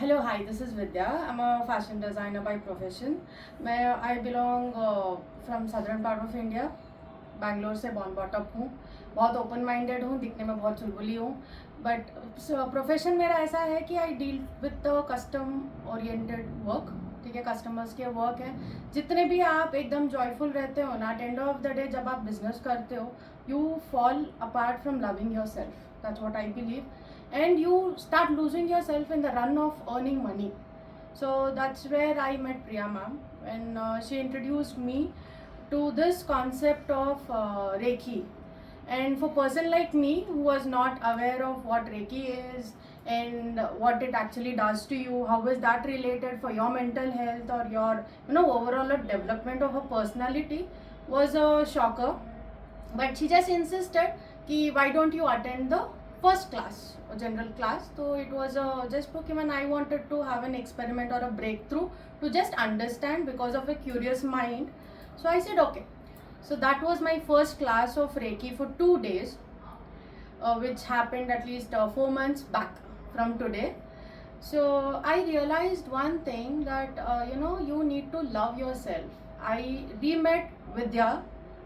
Hello, hi, this is Vidya. I'm a fashion designer by profession. I belong from southern part of India. Bangalore से born bought up हूँ. बहुत open minded हूँ, दिखने में बहुत चुलबुली हूँ. बट प्रोफेशन मेरा ऐसा है कि I deal with the custom oriented work. ठीक है, कस्टमर्स के वर्क है. जितने भी आप एकदम जॉयफुल रहते हो ना, at end of the day जब आप बिजनेस करते हो, you fall apart from loving yourself. That's what I believe. And you start losing yourself in the run of earning money. So that's where I met Priya ma'am, and she introduced me to this concept of Reiki. And for person like me who was not aware of what Reiki is and what it actually does to you, how is that related for your mental health or your overall development of a personality, was a shocker. But she just insisted ki why don't you attend the first class, a general class. So it was just okay, when I wanted to have an experiment or a breakthrough to just understand because of a curious mind. So I said okay. So that was my first class of Reiki for 2 days, which happened at least 4 months back from today. So I realized one thing, that you need to love yourself. I re-met Vidya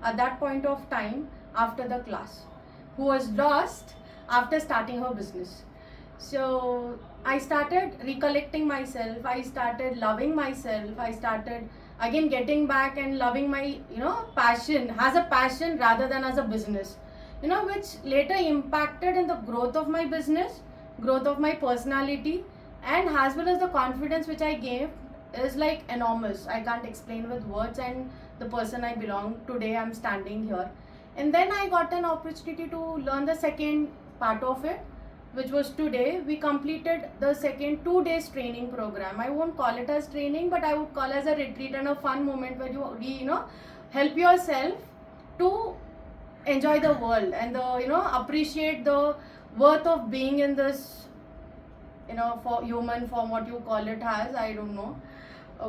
at that point of time after the class, who was lost after starting her business. So I started recollecting myself, I started loving myself, I started again getting back and loving my passion as a passion rather than as a business, which later impacted in the growth of my business, growth of my personality, and as well as the confidence which I gave is like enormous. I can't explain with words. And the person I belong today, I'm standing here. And then I got an opportunity to learn the second part of it, which was today. We completed the second 2 days training program. I won't call it as training, but I would call as a retreat and a fun moment where you help yourself to enjoy the world and appreciate the worth of being in this for human form, what you call it as, I don't know,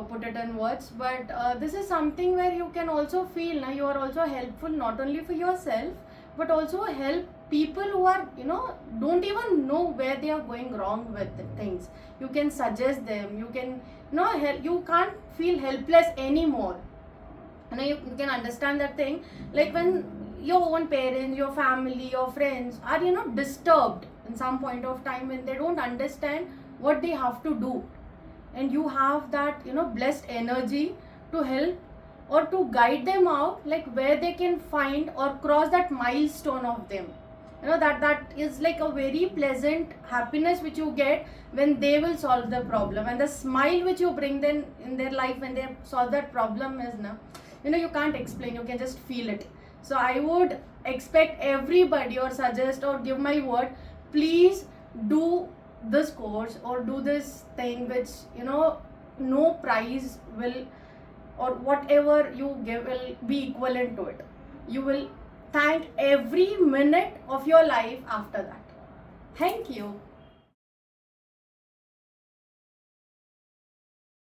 put it in words. But this is something where you can also feel now you are also helpful, not only for yourself but also help people who are don't even know where they are going wrong with things. You can suggest them, you can help. You can't feel helpless anymore. You can understand that thing, like when your own parents, your family, your friends are disturbed in some point of time, when they don't understand what they have to do, and you have that blessed energy to help or to guide them out, like where they can find or cross that milestone of them. That is like a very pleasant happiness which you get when they will solve the problem, and the smile which you bring them in their life when they solve that problem is you can't explain, you can just feel it. So I would expect everybody, or suggest or give my word, please do this course or do this thing, which no price will, or whatever you give will be equivalent to it. You will thank every minute of your life after that. Thank you.